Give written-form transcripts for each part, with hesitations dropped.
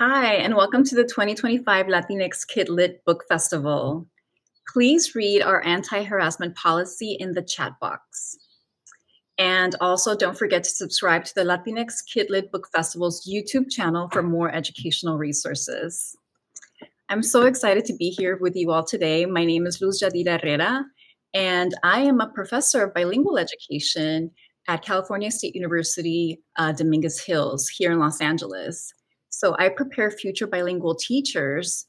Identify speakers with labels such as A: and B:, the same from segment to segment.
A: Hi, and welcome to the 2025 Latinx KidLit Book Festival. Please read our anti-harassment policy in the chat box. And also don't forget to subscribe to the Latinx KidLit Book Festival's YouTube channel for more educational resources. I'm so excited to be here with you all today. My name is Luz Yadira Herrera, and I am a professor of bilingual education at California State University, Dominguez Hills here in Los Angeles. So I prepare future bilingual teachers,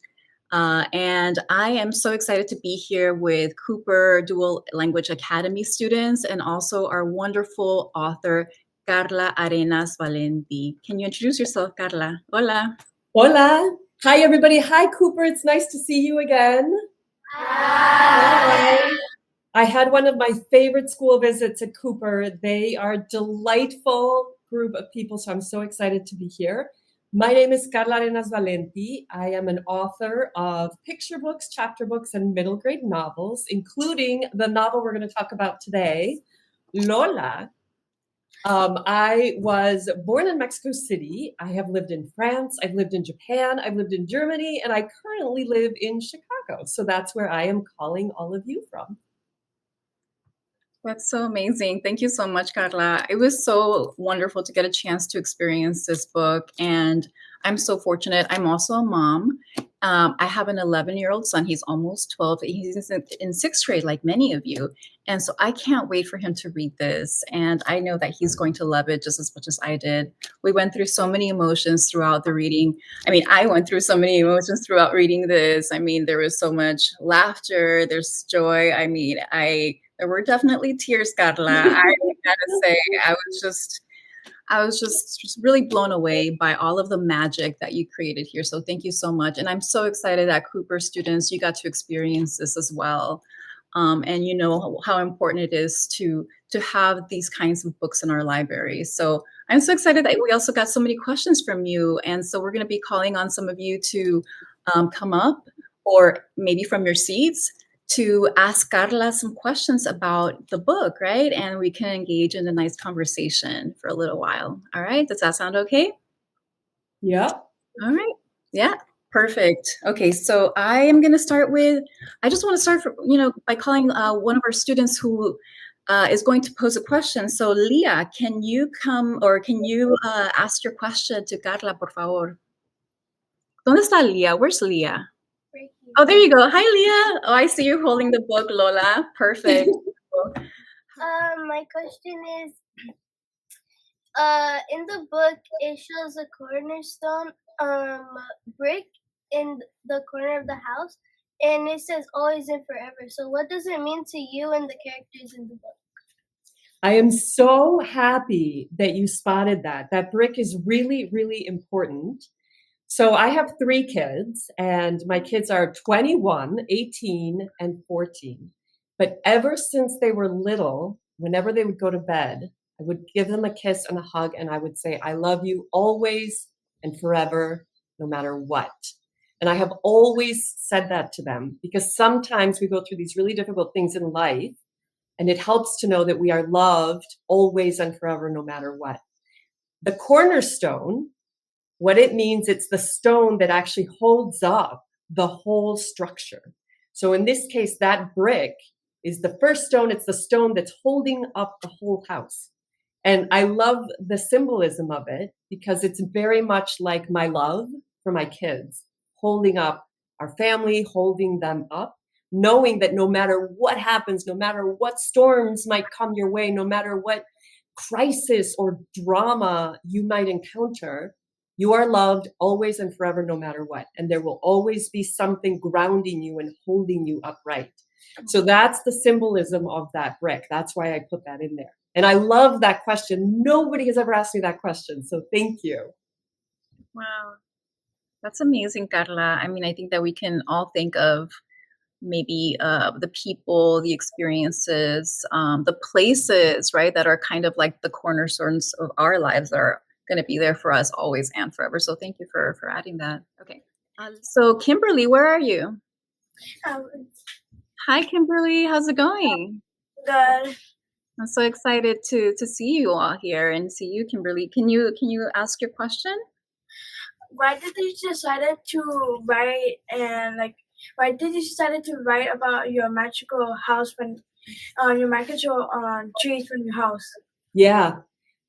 A: and I am so excited to be here with Cooper Dual Language Academy students and also our wonderful author, Karla Arenas Valenti. Can you introduce yourself, Karla? Hola.
B: Hola. Hi, everybody. Hi, Cooper. It's nice to see you again.
C: Hi.
B: I had one of my favorite school visits at Cooper. They are a delightful group of people, so I'm so excited to be here. My name is Karla Arenas Valenti. I am an author of picture books, chapter books, and middle grade novels, including the novel we're going to talk about today, Lola. I was born in Mexico City. I have lived in France. I've lived in Japan. I've lived in Germany, and I currently live in Chicago. So that's where I am calling all of you from.
A: That's so amazing. Thank you so much, Karla. It was so wonderful to get a chance to experience this book. And I'm so fortunate. I'm also a mom. I have an 11-year-old son. He's almost 12. He's in sixth grade, like many of you. And so I can't wait for him to read this. And I know that he's going to love it just as much as I did. We went through so many emotions throughout the reading. I went through so many emotions throughout reading this. There was so much laughter. There's joy. There were definitely tears, Karla. I gotta say, I was just really blown away by all of the magic that you created here. So thank you so much. And I'm so excited that Cooper students, you got to experience this as well. And you know how important it is to have these kinds of books in our library. So I'm so excited that we also got so many questions from you. And so we're going to be calling on some of you to come up, or maybe from your seats, to ask Karla some questions about the book, right? And we can engage in a nice conversation for a little while. All right, does that sound okay?
B: Yeah.
A: All right, yeah, perfect. Okay, so I just want to start by calling one of our students who is going to pose a question. So Leah, can you ask your question to Karla, por favor? ¿Dónde está Leah? Where's Leah? Oh, there you go. Hi, Leah. Oh, I see you holding the book, Lola. Perfect.
C: My question is, in the book, it shows a cornerstone brick in the corner of the house, and it says always and forever. So what does it mean to you and the characters in the book?
B: I am so happy that you spotted that. That brick is really, really important. So I have 3 kids, and my kids are 21, 18, and 14. But ever since they were little, whenever they would go to bed, I would give them a kiss and a hug, and I would say, I love you always and forever, no matter what. And I have always said that to them, because sometimes we go through these really difficult things in life, and it helps to know that we are loved always and forever, no matter what. The cornerstone, what it means, it's the stone that actually holds up the whole structure. So in this case, that brick is the first stone. It's the stone that's holding up the whole house. And I love the symbolism of it, because it's very much like my love for my kids, holding up our family, holding them up, knowing that no matter what happens, no matter what storms might come your way, no matter what crisis or drama you might encounter, you are loved always and forever, no matter what. And there will always be something grounding you and holding you upright. So that's the symbolism of that brick. That's why I put that in there. And I love that question. Nobody has ever asked me that question. So thank you.
A: Wow. That's amazing, Karla. I think that we can all think of maybe the people, the experiences, the places, right, that are kind of like the cornerstones of our lives that are going to be there for us always and forever. So thank you for adding that. Okay. So Kimberly, where are you? Hi, Kimberly. How's it going?
C: Good.
A: I'm so excited to see you all here and see you, Kimberly. Can you ask your question?
D: why did you decide to write and like why did you decide to write about your magical house when your magical trees from your house?
B: Yeah.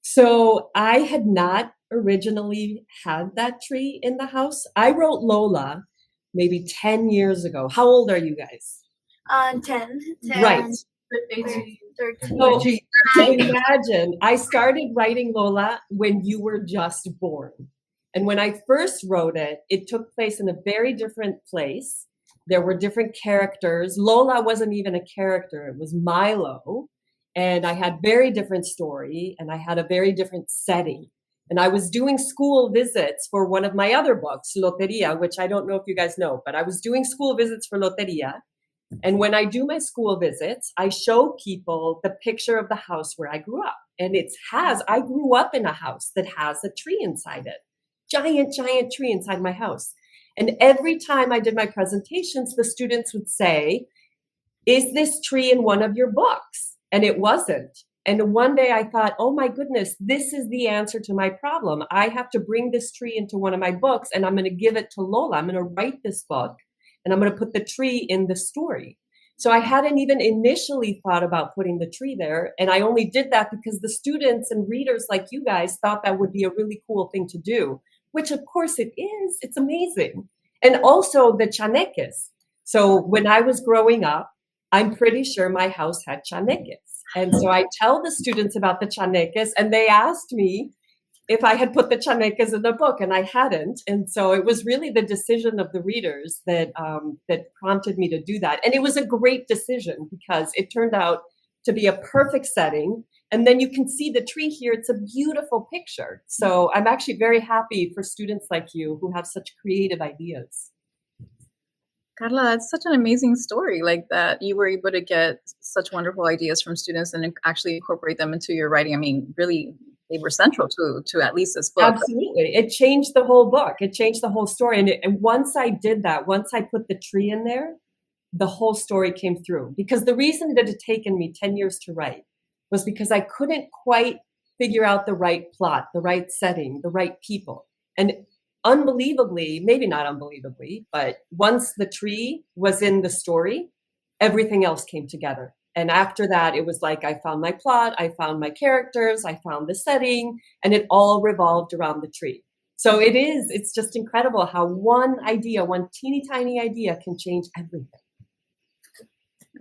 B: So I had not originally had that tree in the house. I wrote Lola maybe 10 years ago. How old are you guys?
D: 10.
B: Right.
D: 13.
B: So to imagine, I started writing Lola when you were just born. And when I first wrote it, it took place in a very different place. There were different characters. Lola wasn't even a character, it was Milo. And I had very different story and I had a very different setting. And I was doing school visits for one of my other books, Loteria, which I don't know if you guys know, but I was doing school visits for Loteria. And when I do my school visits, I show people the picture of the house where I grew up. And I grew up in a house that has a tree inside it. Giant, giant tree inside my house. And every time I did my presentations, the students would say, is this tree in one of your books? And it wasn't. And one day I thought, oh my goodness, this is the answer to my problem. I have to bring this tree into one of my books and I'm going to give it to Lola. I'm going to write this book and I'm going to put the tree in the story. So I hadn't even initially thought about putting the tree there. And I only did that because the students and readers like you guys thought that would be a really cool thing to do, which of course it is. It's amazing. And also the chaneques. So when I was growing up, I'm pretty sure my house had chaneques. And so I tell the students about the chaneques and they asked me if I had put the chaneques in the book and I hadn't. And so it was really the decision of the readers that prompted me to do that. And it was a great decision because it turned out to be a perfect setting. And then you can see the tree here. It's a beautiful picture. So I'm actually very happy for students like you who have such creative ideas.
A: Karla, that's such an amazing story, like that you were able to get such wonderful ideas from students and actually incorporate them into your writing. I mean, really, they were central to at least this book.
B: Absolutely. It changed the whole book. It changed the whole story. And once I did that, once I put the tree in there, the whole story came through. Because the reason that it had taken me 10 years to write was because I couldn't quite figure out the right plot, the right setting, the right people. And unbelievably, maybe not unbelievably, but once the tree was in the story, everything else came together. And after that, it was like I found my plot, I found my characters, I found the setting, and it all revolved around the tree. So it's just incredible how one idea, one teeny tiny idea can change everything.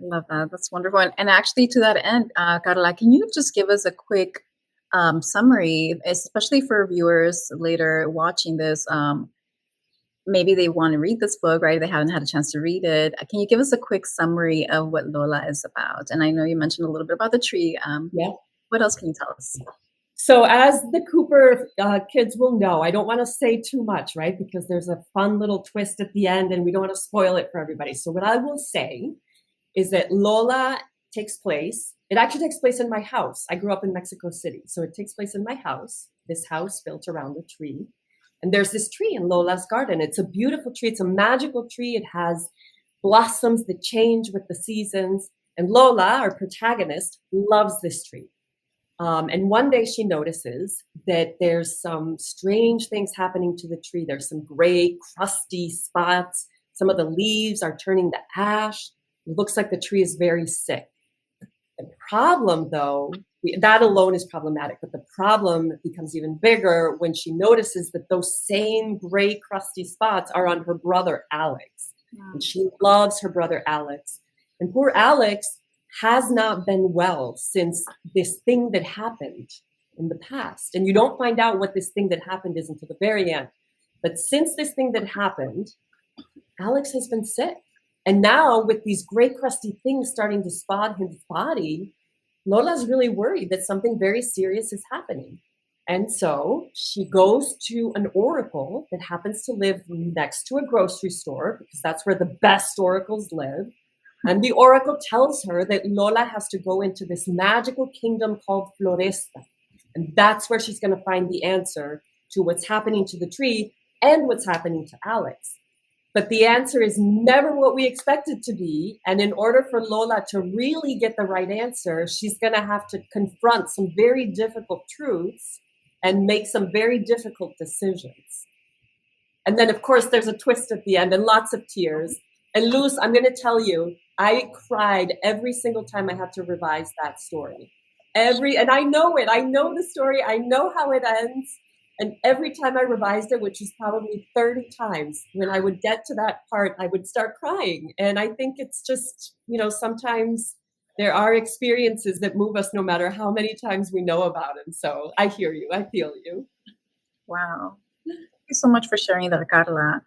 A: I love that. That's wonderful. And actually, to that end, Karla, can you just give us a quick summary, especially for viewers later watching this? Maybe they want to read this book, right? They haven't had a chance to read it. Can you give us a quick summary of what Lola is about? And I know you mentioned a little bit about the tree.
B: Yeah.
A: What else can you tell us?
B: So as the Cooper kids will know, I don't want to say too much, right? Because there's a fun little twist at the end and we don't want to spoil it for everybody. So what I will say is that Lola it actually takes place in my house. I grew up in Mexico City. So it takes place in my house, this house built around a tree. And there's this tree in Lola's garden. It's a beautiful tree. It's a magical tree. It has blossoms that change with the seasons. And Lola, our protagonist, loves this tree. And one day she notices that there's some strange things happening to the tree. There's some gray, crusty spots. Some of the leaves are turning to ash. It looks like the tree is very sick. The problem, though, that alone is problematic, but the problem becomes even bigger when she notices that those same gray, crusty spots are on her brother, Alex. Wow. And she loves her brother, Alex. And poor Alex has not been well since this thing that happened in the past. And you don't find out what this thing that happened is until the very end. But since this thing that happened, Alex has been sick. And now with these gray, crusty things starting to spot his body, Lola's really worried that something very serious is happening. And so she goes to an oracle that happens to live next to a grocery store, because that's where the best oracles live. And the oracle tells her that Lola has to go into this magical kingdom called Floresta. And that's where she's going to find the answer to what's happening to the tree and what's happening to Alex. But the answer is never what we expect it to be. And in order for Lola to really get the right answer, she's going to have to confront some very difficult truths and make some very difficult decisions. And then, of course, there's a twist at the end and lots of tears. And Luz, I'm going to tell you, I cried every single time I had to revise that story. And I know it. I know the story. I know how it ends. And every time I revised it, which is probably 30 times, when I would get to that part, I would start crying. And I think it's just, sometimes there are experiences that move us no matter how many times we know about them. So I hear you. I feel you.
A: Wow. Thank you so much for sharing that, Karla.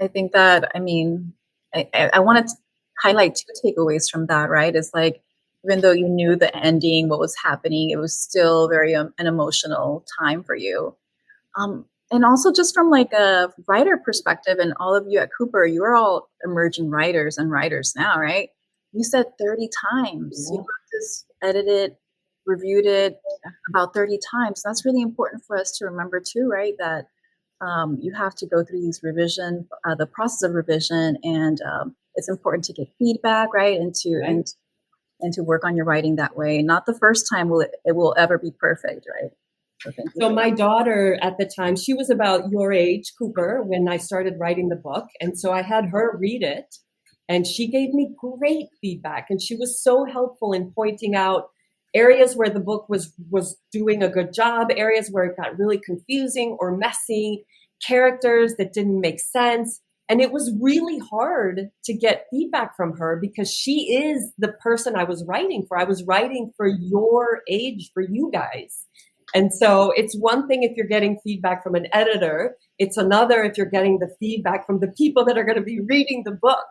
A: I think that, I wanted to highlight two takeaways from that, right? It's like, even though you knew the ending, what was happening, it was still very an emotional time for you. And also just from like a writer perspective, and all of you at Cooper, you are all emerging writers and writers now, right? You said 30 times. You wrote this, edited, reviewed it about 30 times. That's really important for us to remember too, right? That you have to go through these the process of revision, and it's important to get feedback, right? And to work on your writing that way. Not the first time it will ever be perfect, right?
B: So my daughter at the time, she was about your age, Cooper, when I started writing the book. And so I had her read it, and she gave me great feedback. And she was so helpful in pointing out areas where the book was doing a good job, areas where it got really confusing or messy, characters that didn't make sense. And it was really hard to get feedback from her because she is the person I was writing for. I was writing for your age, for you guys. And so it's one thing if you're getting feedback from an editor, it's another if you're getting the feedback from the people that are going to be reading the book.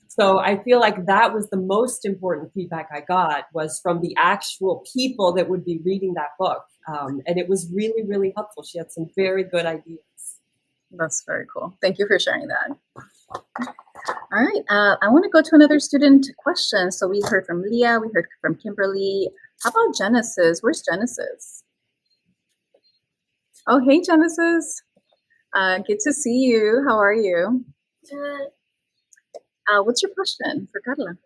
B: So I feel like that was the most important feedback I got, was from the actual people that would be reading that book. And it was really, really helpful. She had some very good ideas.
A: That's very cool. Thank you for sharing that. All right. I want to go to another student question. So we heard from Leah. We heard from Kimberly. How about Genesis? Where's Genesis? Oh, hey, Genesis. Good to see you. How are you?
C: Good.
A: What's your question for Karla?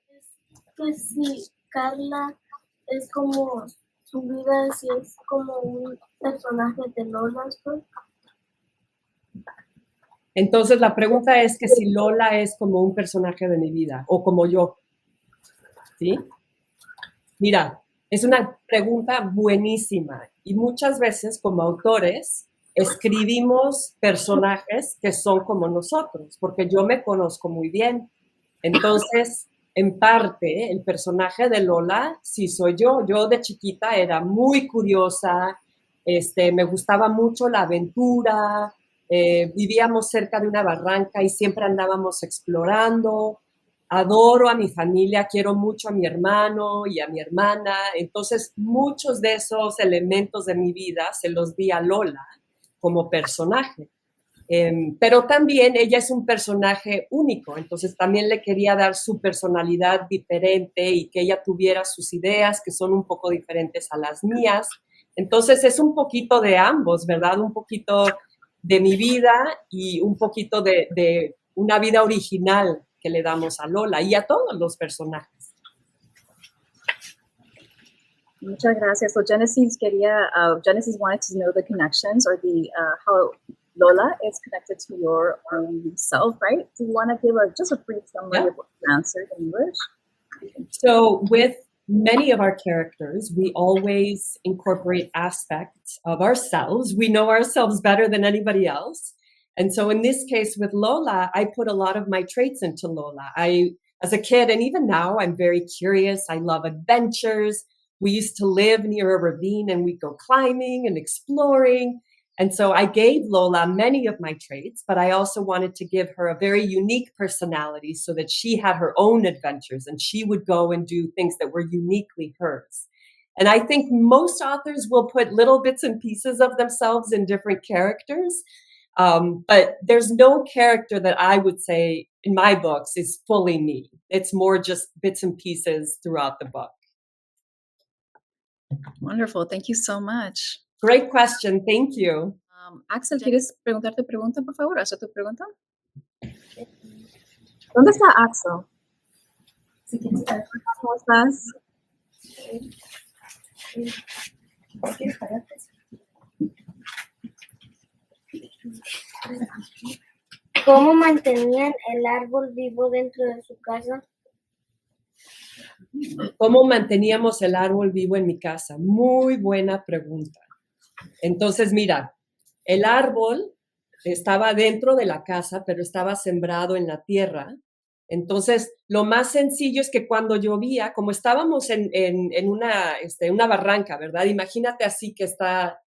C: Que si Karla es como su vida, si es como un personaje de Lola's book.
B: Entonces la pregunta es que si Lola es como un personaje de mi vida o como yo. ¿Sí? Mira, es una pregunta buenísima y muchas veces como autores escribimos personajes que son como nosotros, porque yo me conozco muy bien. Entonces, en parte, el personaje de Lola sí soy yo. Yo de chiquita era muy curiosa, me gustaba mucho la aventura, vivíamos cerca de una barranca y siempre andábamos explorando. Adoro a mi familia, quiero mucho a mi hermano y a mi hermana. Entonces, muchos de esos elementos de mi vida se los di a Lola como personaje. Pero también ella es un personaje único, entonces también le quería dar su personalidad diferente y que ella tuviera sus ideas que son un poco diferentes a las mías. Entonces es un poquito de ambos, ¿verdad? Un poquito de mi vida y un poquito de una vida original que le damos a Lola y a todos los personajes.
A: Muchas gracias. So Genesis wanted to know the connections or the how Lola is connected to your own self, right? Do you want to give just a brief summary of what you answered in English?
B: So with many of our characters, we always incorporate aspects of ourselves. We know ourselves better than anybody else. And so in this case with Lola, I put a lot of my traits into Lola. As a kid, and even now, I'm very curious. I love adventures. We used to live near a ravine and we'd go climbing and exploring. And so I gave Lola many of my traits, but I also wanted to give her a very unique personality so that she had her own adventures and she would go and do things that were uniquely hers. And I think most authors will put little bits and pieces of themselves in different characters. But there's no character that I would say in my books is fully me. It's more just bits and pieces throughout the book.
A: Wonderful. Thank you so much.
B: Great question. Thank you.
A: Axel, ¿quieres preguntarte pregunta, por favor? ¿Hace tu pregunta? ¿Dónde está Axel? ¿Cómo estás?
C: ¿Cómo mantenían el árbol vivo dentro de su casa?
B: ¿Cómo manteníamos el árbol vivo en mi casa? Muy buena pregunta. Entonces, mira, el árbol estaba dentro de la casa, pero estaba sembrado en la tierra. Entonces, lo más sencillo es que cuando llovía, como estábamos en una barranca, ¿verdad? Imagínate así que está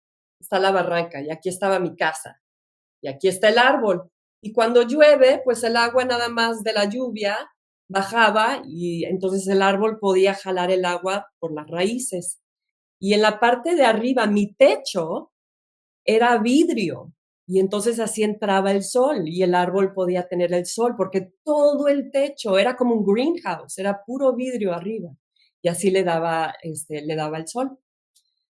B: la barranca y aquí estaba mi casa y aquí está el árbol. Y cuando llueve, pues el agua nada más de la lluvia bajaba y entonces el árbol podía jalar el agua por las raíces. Y en la parte de arriba, mi techo era vidrio y entonces así entraba el sol y el árbol podía tener el sol porque todo el techo era como un greenhouse, era puro vidrio arriba y así le daba el sol.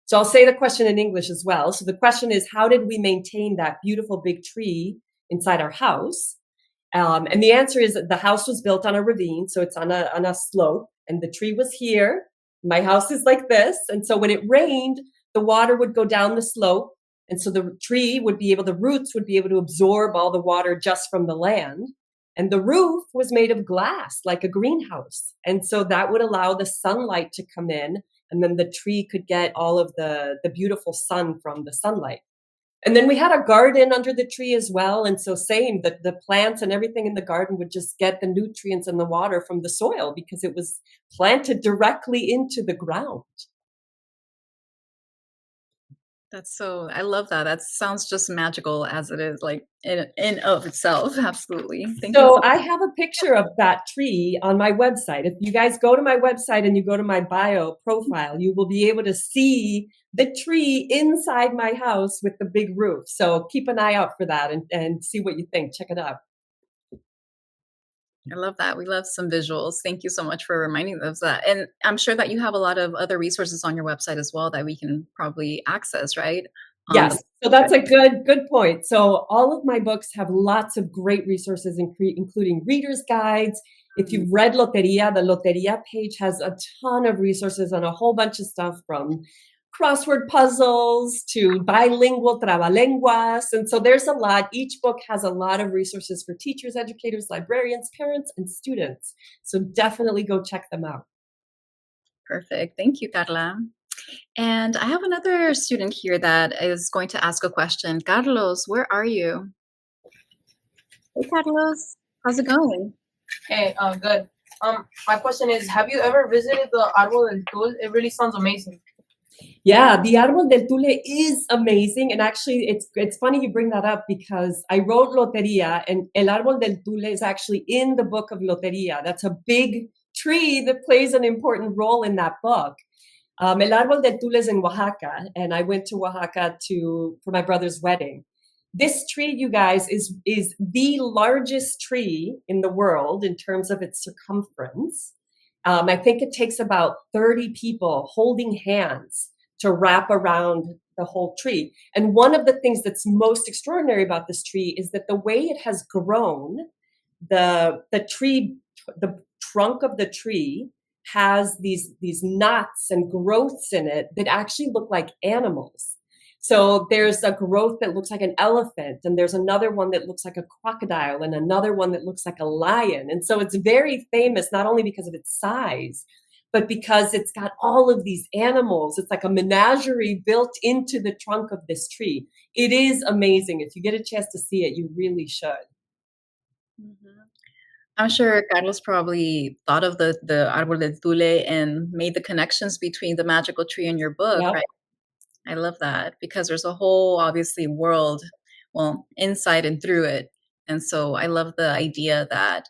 B: So I'll say the question in English as well. So the question is, how did we maintain that beautiful big tree inside our house? And the answer is the house was built on a ravine, so it's on a slope, and the tree was here. My house is like this, and so when it rained, the water would go down the slope, and so the roots would be able to absorb all the water just from the land. And the roof was made of glass, like a greenhouse, and so that would allow the sunlight to come in, and then the tree could get all of the beautiful sun from the sunlight. And then we had a garden under the tree as well. And so same, the plants and everything in the garden would just get the nutrients and the water from the soil because it was planted directly into the ground.
A: I love that. That sounds just magical as it is, like in of itself. Absolutely. Thank you.
B: So I have a picture of that tree on my website. If you guys go to my website and you go to my bio profile, you will be able to see the tree inside my house with the big roof. So keep an eye out for that and see what you think. Check it out.
A: I love that. We love some visuals. Thank you so much for reminding us of that. And I'm sure that you have a lot of other resources on your website as well that we can probably access, right?
B: Yes, so that's a good point. So all of my books have lots of great resources, including readers' guides. If you've read Loteria, the Loteria page has a ton of resources on a whole bunch of stuff from crossword puzzles to bilingual trabalenguas. And so there's a lot. Each book has a lot of resources for teachers, educators, librarians, parents, and students. So definitely go check them out.
A: Perfect. Thank you, Karla. And I have another student here that is going to ask a question. Carlos, where are you? Hey, Carlos. How's it going?
E: Hey, good. My question is, have you ever visited the Árbol del Tul? It really sounds amazing.
B: Yeah, the Árbol del Tule is amazing. And actually, it's funny you bring that up because I wrote Loteria and El Árbol del Tule is actually in the book of Loteria. That's a big tree that plays an important role in that book. El Árbol del Tule is in Oaxaca, and I went to Oaxaca for my brother's wedding. This tree, you guys, is the largest tree in the world in terms of its circumference. I think it takes about 30 people holding hands to wrap around the whole tree. And one of the things that's most extraordinary about this tree is that the way it has grown, the trunk of the tree has these knots and growths in it that actually look like animals. So there's a growth that looks like an elephant, and there's another one that looks like a crocodile, and another one that looks like a lion. And so it's very famous, not only because of its size, but because it's got all of these animals. It's like a menagerie built into the trunk of this tree. It is amazing. If you get a chance to see it, you really should.
A: Mm-hmm. I'm sure Carlos probably thought of the Árbol del Tule and made the connections between the magical tree and your book,
B: Yep.
A: right? I love that because there's a whole, obviously, world, well, inside and through it. And so I love the idea that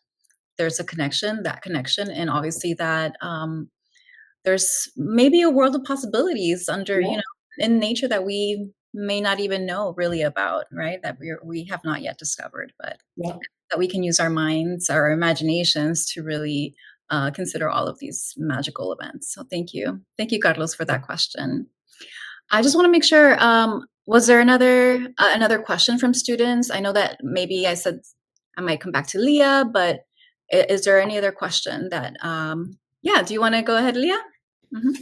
A: there's that connection, and obviously that there's maybe a world of possibilities under,
B: Yeah.
A: in nature that we may not even know really about, right? That we have not yet discovered, but
B: Yeah.
A: that we can use our minds, our imaginations to really consider all of these magical events. So thank you. Thank you, Carlos, for that question. I just want to make sure, was there another question from students? I know that maybe I said I might come back to Leah, but is there any other question that, yeah, do you want to go ahead, Leah? Mm-hmm.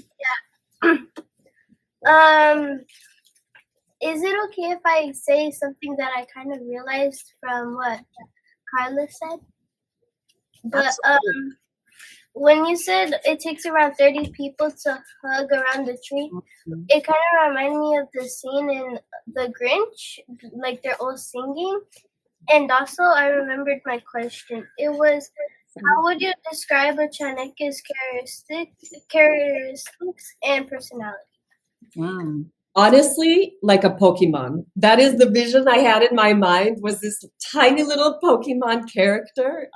C: Is it okay if I say something that I kind of realized from Karla said. But
A: Absolutely.
C: when you said it takes around 30 people to hug around the tree, it kind of reminded me of the scene in The Grinch, like they're all singing. And also, I remembered my question. It was, how would you describe a Chaneke's characteristics and personality?
A: Mm.
B: Honestly, like a Pokemon. That is the vision I had in my mind, was this tiny little Pokemon character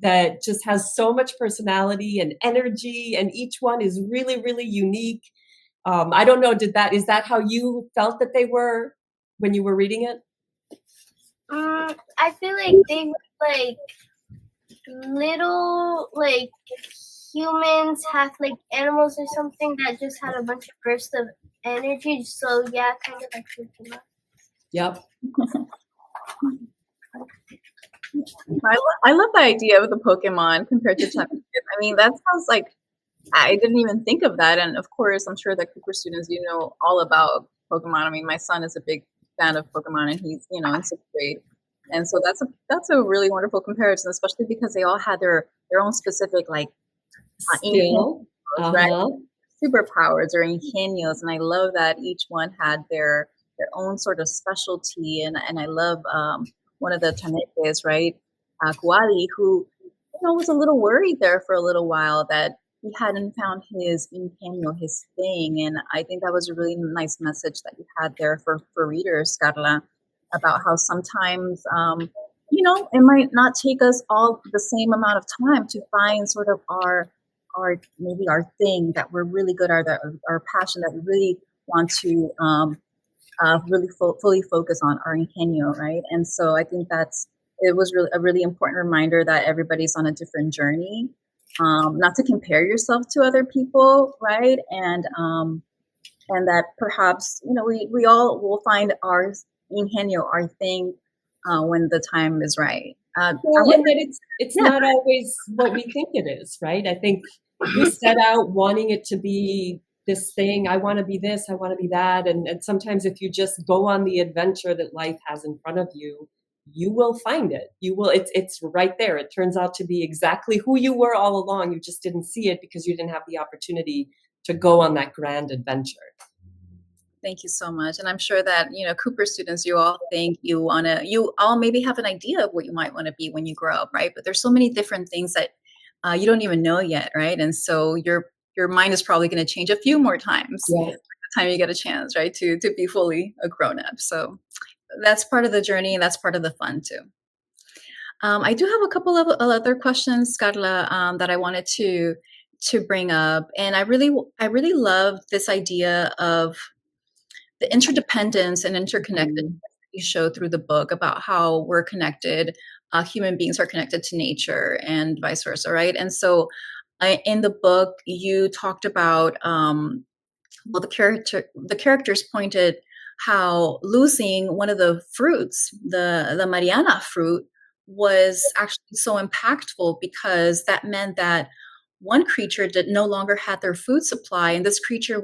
B: that just has so much personality and energy, and each one is really, really unique. I don't know, is that how you felt that they were when you were reading it?
C: I feel like they were like little, like humans, half like animals or something that just had a bunch of bursts of energy. So yeah, kind of like Pokemon.
B: Yep.
A: I love the idea of the Pokemon compared to Chaneques. I mean, that sounds like I didn't even think of that. And of course, I'm sure that Cooper students, you know all about Pokemon. I mean, my son is a big fan of Pokemon, and he's in 6th grade. And so that's a really wonderful comparison, especially because they all had their own specific like
B: Skill.
A: ingenios, right? Superpowers or ingenios, and I love that each one had their own sort of specialty. And I love one of the Chaneques, right, Kuali, who was a little worried there for a little while that he hadn't found his ingenio, his thing. And I think that was a really nice message that you had there for readers, Carla, about how sometimes it might not take us all the same amount of time to find sort of our maybe our thing that we're really good at, our passion that we really want to really fully focus on, our ingenio, right? And so I think it was really a really important reminder that everybody's on a different journey, not to compare yourself to other people, right? And that perhaps we all will find our ingenio, our thing, when the time is right.
B: Well, and that it's not always what we think it is, right? I think we set out wanting it to be this thing. I want to be this, I want to be that. And sometimes if you just go on the adventure that life has in front of you, you will find it. It's right there. It turns out to be exactly who you were all along. You just didn't see it because you didn't have the opportunity to go on that grand adventure.
A: Thank you so much. And I'm sure that, Cooper students, you all think you all maybe have an idea of what you might want to be when you grow up, right? But there's so many different things that you don't even know yet, right? And so your mind is probably going to change a few more times by the time you get a chance, right? To be fully a grown-up. So that's part of the journey, and that's part of the fun too. I do have a couple of other questions, Carla, that I wanted to bring up. And I really love this idea of the interdependence and interconnectedness that you show through the book about how we're connected, human beings are connected to nature and vice versa, right? And so in the book, you talked about, the characters pointed how losing one of the fruits, the Mariana fruit, was actually so impactful because that meant that one creature no longer had their food supply, and this creature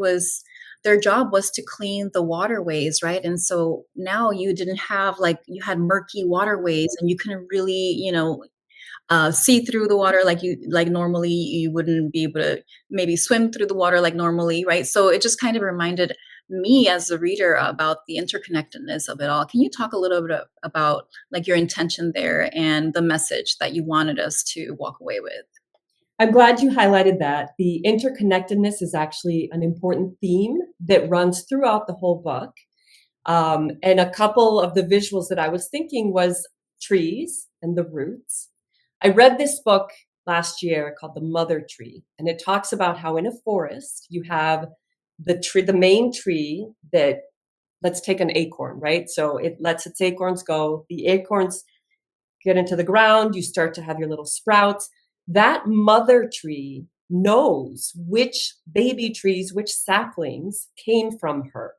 A: their job was to clean the waterways, right? And so now you didn't have you had murky waterways, and you couldn't really, see through the water like normally you wouldn't be able to maybe swim through the water like normally, right? So it just kind of reminded me as a reader about the interconnectedness of it all. Can you talk a little bit about your intention there and the message that you wanted us to walk away with?
B: I'm glad you highlighted that. The interconnectedness is actually an important theme that runs throughout the whole book. And a couple of the visuals that I was thinking was trees and the roots. I read this book last year called The Mother Tree, and it talks about how in a forest you have the main tree that, let's take an acorn, right? So it lets its acorns go. The acorns get into the ground. You start to have your little sprouts. That mother tree knows which baby trees, which saplings came from her.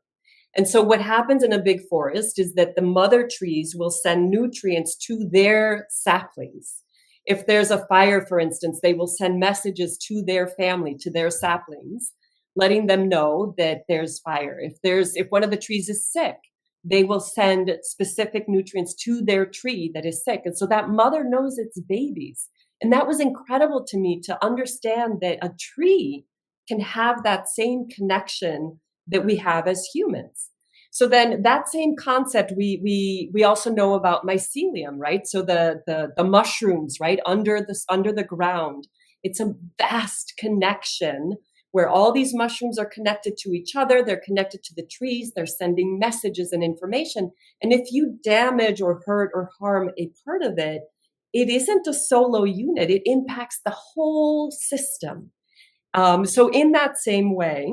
B: And so what happens in a big forest is that the mother trees will send nutrients to their saplings. If there's a fire, for instance, they will send messages to their family, to their saplings, letting them know that there's fire. If one of the trees is sick, they will send specific nutrients to their tree that is sick. And so that mother knows its babies. And that was incredible to me to understand that a tree can have that same connection that we have as humans. So then that same concept, we also know about mycelium, right? So the mushrooms, right, under the ground. It's a vast connection where all these mushrooms are connected to each other. They're connected to the trees. They're sending messages and information. And if you damage or hurt or harm a part of it, it isn't a solo unit. It impacts the whole system. So in that same way,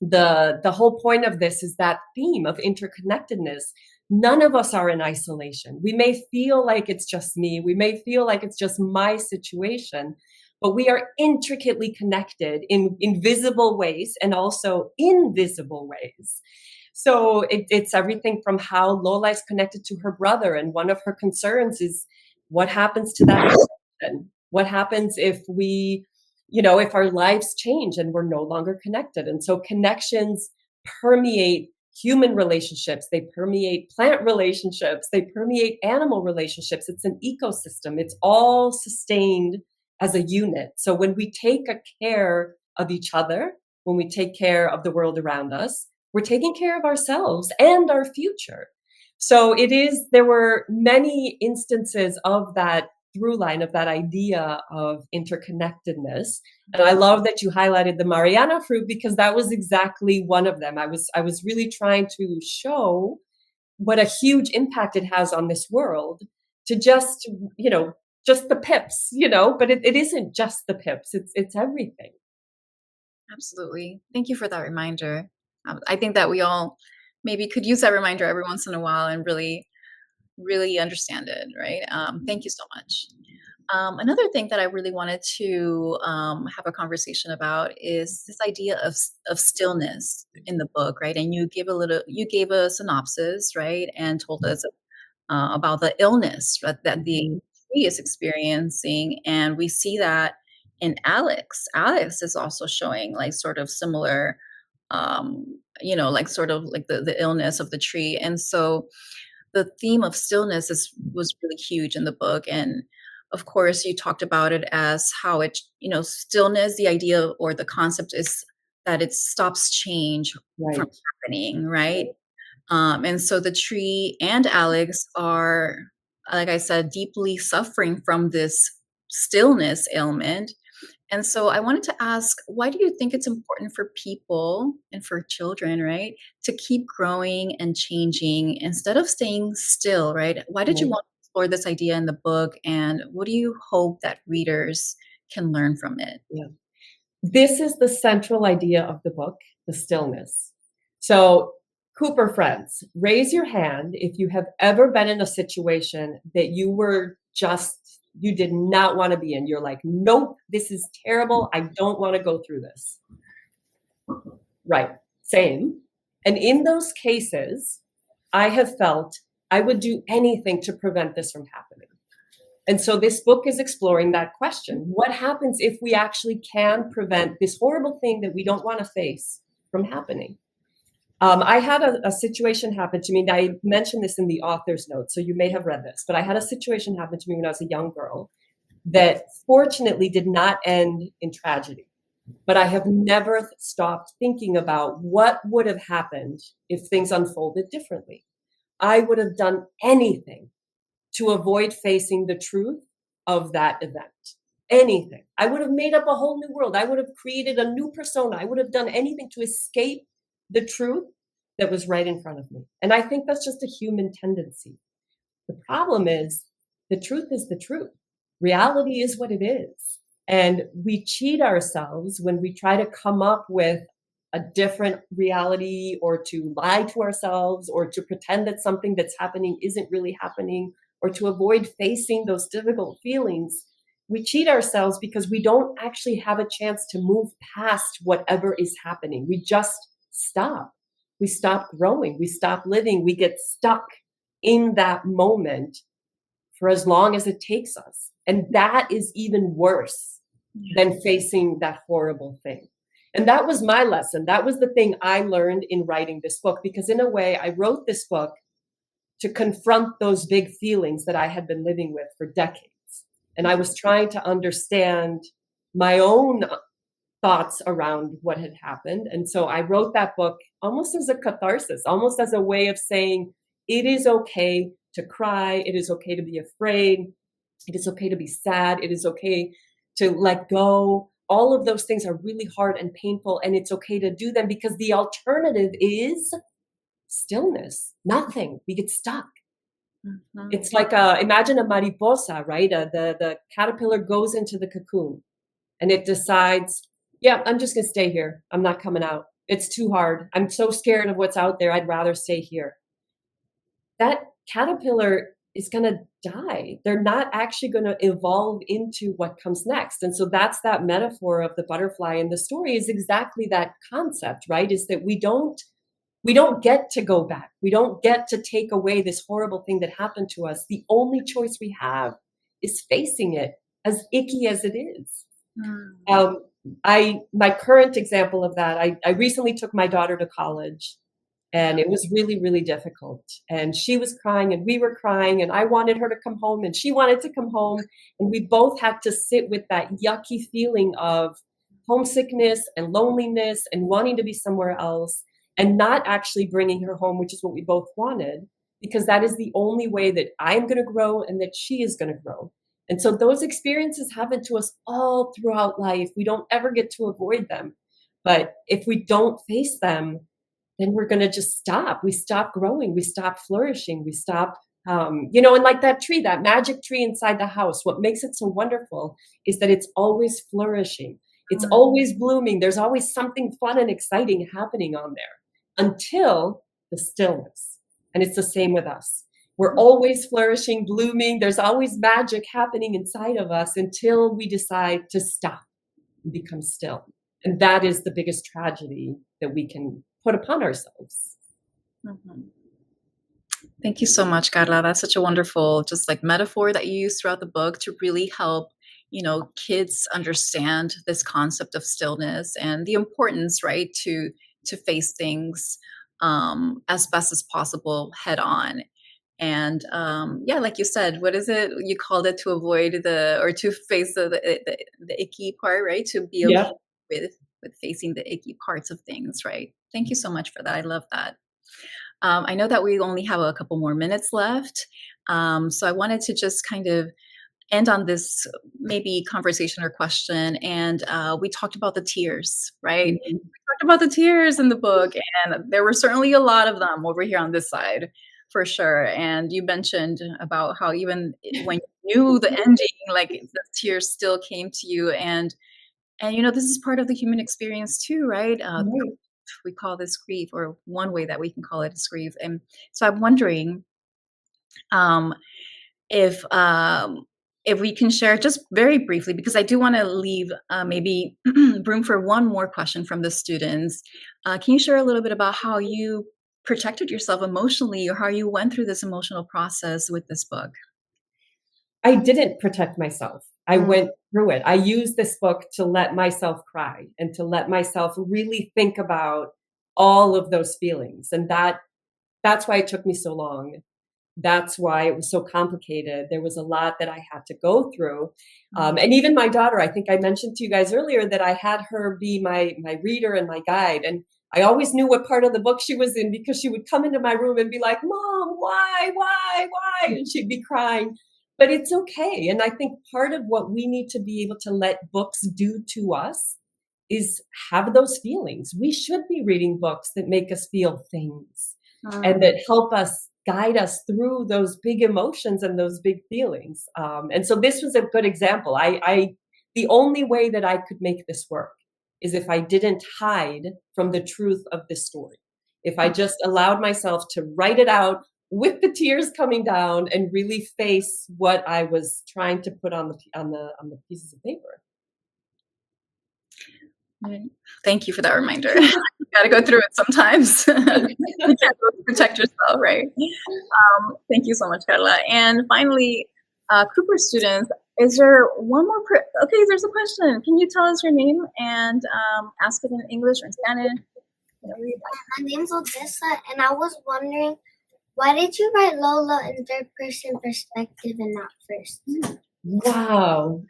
B: the whole point of this is that theme of interconnectedness. None of us are in isolation. We may feel like it's just me. We may feel like it's just my situation, but we are intricately connected in invisible ways and also invisible ways. So it's everything from how Lola is connected to her brother. And one of her concerns is what happens to that connection? What happens if if our lives change and we're no longer connected? And so connections permeate human relationships. They permeate plant relationships. They permeate animal relationships. It's an ecosystem. It's all sustained as a unit. So when we take care of each other, when we take care of the world around us, we're taking care of ourselves and our future. So there were many instances of that through line, of that idea of interconnectedness. And I love that you highlighted the Mariana fruit, because that was exactly one of them. I was really trying to show what a huge impact it has on this world to just the pips, but it isn't just the pips. It's everything.
A: Absolutely. Thank you for that reminder. I think that we all maybe could use that reminder every once in a while and really, really understand it, right? Thank you so much. Another thing that I really wanted to have a conversation about is this idea of stillness in the book, right? And you gave a synopsis, right, and told us about the illness, right, that the tree is experiencing, and we see that in Alex. Alex is also showing like sort of similar, like sort of like the illness of the tree, and so the theme of stillness was really huge in the book. And of course, you talked about it as how stillness, the idea or the concept is that it stops change from happening, right? And so the tree and Alex are, like I said, deeply suffering from this stillness ailment. And so I wanted to ask, why do you think it's important for people and for children, right, to keep growing and changing instead of staying still, right? Why did you want to explore this idea in the book, and what do you hope that readers can learn from it?
B: Yeah. This is the central idea of the book, the stillness. So, Cooper friends, raise your hand if you have ever been in a situation that you did not want to be in. You're like, nope, this is terrible. I don't want to go through this. Right. Same. And in those cases, I have felt I would do anything to prevent this from happening. And so this book is exploring that question. What happens if we actually can prevent this horrible thing that we don't want to face from happening? I had a situation happen to me, and I mentioned this in the author's note, so you may have read this, but I had a situation happen to me when I was a young girl that fortunately did not end in tragedy. But I have never stopped thinking about what would have happened if things unfolded differently. I would have done anything to avoid facing the truth of that event. Anything. I would have made up a whole new world. I would have created a new persona. I would have done anything to escape the truth that was right in front of me. And I think that's just a human tendency. The problem is the truth is the truth. Reality is what it is. And we cheat ourselves when we try to come up with a different reality, or to lie to ourselves, or to pretend that something that's happening isn't really happening, or to avoid facing those difficult feelings. We cheat ourselves because we don't actually have a chance to move past whatever is happening. We just stop. We stop growing. We stop living. We get stuck in that moment for as long as it takes us. And that is even worse than facing that horrible thing. And that was my lesson. That was the thing I learned in writing this book, because in a way, I wrote this book to confront those big feelings that I had been living with for decades. And I was trying to understand my own thoughts around what had happened. And so I wrote that book almost as a catharsis, almost as a way of saying, it is okay to cry. It is okay to be afraid. It is okay to be sad. It is okay to let go. All of those things are really hard and painful, and it's okay to do them, because the alternative is stillness, nothing. We get stuck.
A: Mhm.
B: It's like imagine a mariposa, right? The caterpillar goes into the cocoon and it decides, yeah, I'm just going to stay here. I'm not coming out. It's too hard. I'm so scared of what's out there. I'd rather stay here. That caterpillar is going to die. They're not actually going to evolve into what comes next. And so that's that metaphor of the butterfly in the story, is exactly that concept, right? Is that we don't get to go back. We don't get to take away this horrible thing that happened to us. The only choice we have is facing it, as icky as it is. My current example of that, I recently took my daughter to college, and it was really, really difficult. And she was crying and we were crying, and I wanted her to come home and she wanted to come home. And we both had to sit with that yucky feeling of homesickness and loneliness and wanting to be somewhere else, and not actually bringing her home, which is what we both wanted, because that is the only way that I'm going to grow and that she is going to grow. And so those experiences happen to us all throughout life. We don't ever get to avoid them. But if we don't face them, then we're going to just stop. We stop growing. We stop flourishing. We stop, and like that tree, that magic tree inside the house, what makes it so wonderful is that it's always flourishing. It's always blooming. There's always something fun and exciting happening on there until the stillness. And it's the same with us. We're always flourishing, blooming. There's always magic happening inside of us until we decide to stop and become still. And that is the biggest tragedy that we can put upon ourselves.
A: Mm-hmm. Thank you so much, Karla. That's such a wonderful, just like metaphor that you use throughout the book to really help, kids understand this concept of stillness and the importance, right, to face things as best as possible head on. And like you said, what is it you called it, to avoid to face the icky part, right? To be okay with facing the icky parts of things, right? Thank you so much for that. I love that. I know that we only have a couple more minutes left, so I wanted to just kind of end on this maybe conversation or question. And we talked about the tears, right?
B: Mm-hmm.
A: We talked about the tears in the book, and there were certainly a lot of them over here on this side, for sure. And you mentioned about how even when you knew the ending, like the tears still came to you. And this is part of the human experience too, right? We call this grief, or one way that we can call it is grief. And so I'm wondering if we can share just very briefly, because I do want to leave maybe room for one more question from the students. Can you share a little bit about how you protected yourself emotionally, or how you went through this emotional process with this book?
B: I didn't protect myself. I went through it. I used this book to let myself cry and to let myself really think about all of those feelings. And that's why it took me so long. That's why it was so complicated. There was a lot that I had to go through. And even my daughter, I think I mentioned to you guys earlier that I had her be my reader and my guide. And I always knew what part of the book she was in, because she would come into my room and be like, "Mom, why? And she'd be crying. But it's okay. And I think part of what we need to be able to let books do to us is have those feelings. We should be reading books that make us feel things and that help us guide us through those big emotions and those big feelings. And so this was a good example. The only way that I could make this work is if I didn't hide from the truth of this story. If I just allowed myself to write it out with the tears coming down and really face what I was trying to put on the pieces of paper.
A: Thank you for that reminder. You got to go through it sometimes. You can't protect yourself, right? Thank you so much, Karla. And finally, Cooper students, Is there one more? Okay, there's a question. Can you tell us your name and ask it in English or in Spanish? Whatever you like.
C: My name's Odessa, and I was wondering, why did you write Lola in third person perspective and not first?
B: Wow.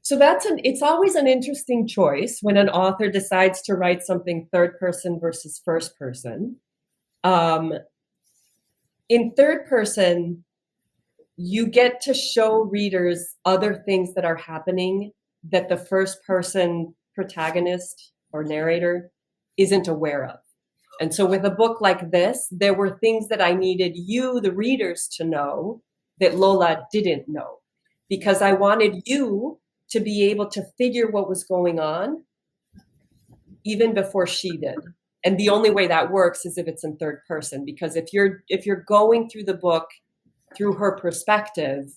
B: So it's always an interesting choice when an author decides to write something third person versus first person. In third person, you get to show readers other things that are happening that the first person protagonist or narrator isn't aware of. And so with a book like this, there were things that I needed you, the readers, to know that Lola didn't know, because I wanted you to be able to figure what was going on even before she did. And the only way that works is if it's in third person, because if you're going through the book through her perspective,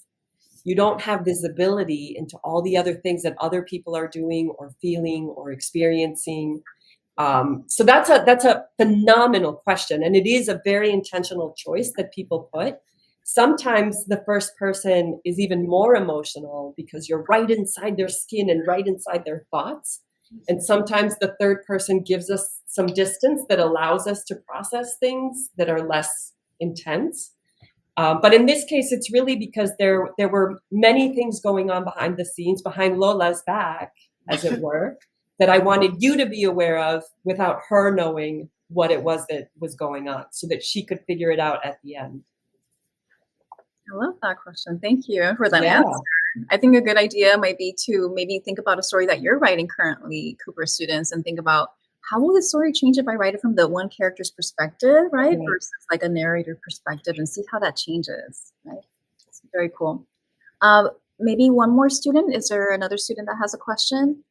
B: you don't have visibility into all the other things that other people are doing or feeling or experiencing. So that's a phenomenal question, and it is a very intentional choice that people put. Sometimes the first person is even more emotional because you're right inside their skin and right inside their thoughts. And sometimes the third person gives us some distance that allows us to process things that are less intense. But in this case, it's really because there were many things going on behind the scenes, behind Lola's back, as it were, that I wanted you to be aware of without her knowing what it was that was going on, so that she could figure it out at the end.
A: I love that question. Thank you for that
B: Yeah.
A: answer. I think a good idea might be to maybe think about a story that you're writing currently, Cooper students, and think about how will the story change if I write it from the one character's perspective, right?
B: Right.
A: Versus like a narrator perspective, and see how that changes, right? It's very cool. Maybe one more student. Is there another student that has a question?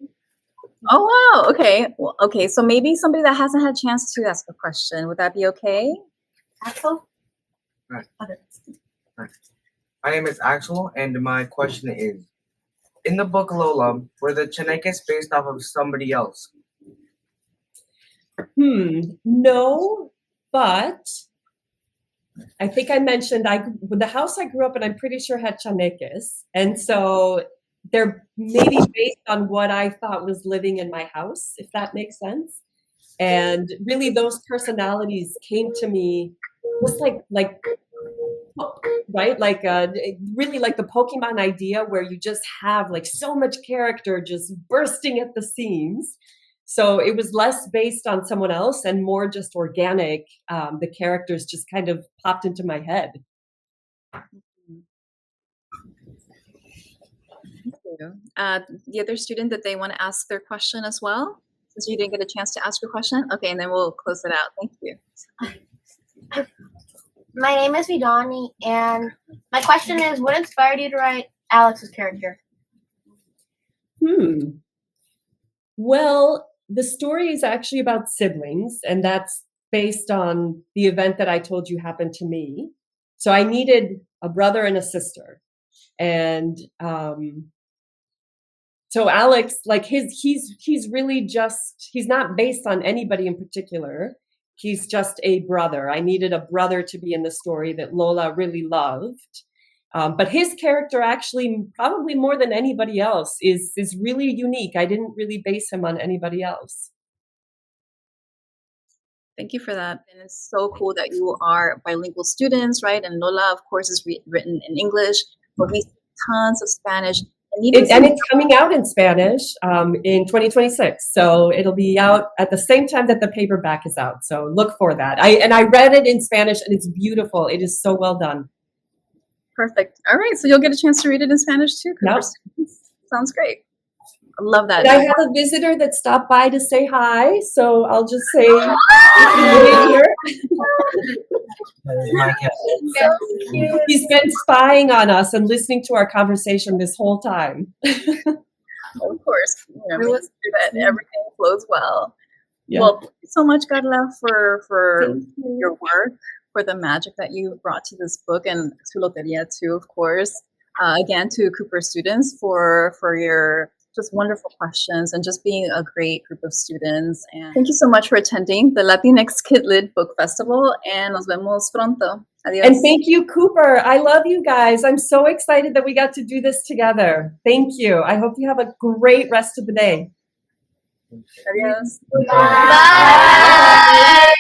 A: Oh, wow. Okay. Well, okay. So maybe somebody that hasn't had a chance to ask a question. Would that be okay? Axel?
F: Right.
A: Okay.
F: My name is Axel, and my question is: in the book Lola, were the Chinekes based off of somebody else?
B: No, but I think I mentioned the house I grew up in, I'm pretty sure had Chanekes. And so they're maybe based on what I thought was living in my house, if that makes sense. And really those personalities came to me just like right? Like really like the Pokemon idea where you just have like so much character just bursting at the seams. So it was less based on someone else and more just organic. The characters just kind of popped into my head.
A: Thank you. The other student, that they want to ask their question as well? Since you didn't get a chance to ask your question? Okay, and then we'll close it out. Thank you.
G: My name is Vidani, and my question is, what inspired you to write Alex's character?
B: Well, the story is actually about siblings, and that's based on the event that I told you happened to me. So I needed a brother and a sister. And so Alex, like he's really just, he's not based on anybody in particular. He's just a brother. I needed a brother to be in the story that Lola really loved. But his character actually, probably more than anybody else, is really unique. I didn't really base him on anybody else.
A: Thank you for that. And it's so cool that you are bilingual students, right? And Lola, of course, is written in English, but we see tons of Spanish.
B: And it's coming out in Spanish in 2026. So it'll be out at the same time that the paperback is out. So look for that. I read it in Spanish, and it's beautiful. It is so well done.
A: Perfect. All right. So you'll get a chance to read it in Spanish too.
B: Yep.
A: Sounds great. I love that.
B: And I have a visitor that stopped by to say hi. So I'll just say, he's been spying on us and listening to our conversation this whole time.
A: Of course. Everyone do that. Everything flows well.
B: Yeah.
A: Well, thank you so much, Karla, for your work, for the magic that you brought to this book, and to Loteria too, of course. Again, to Cooper students for your just wonderful questions and just being a great group of students. And thank you so much for attending the Latinx KidLit Book Festival, and nos vemos pronto. Adios.
B: And thank you, Cooper. I love you guys. I'm so excited that we got to do this together. Thank you. I hope you have a great rest of the day.
A: Adios.
C: Bye.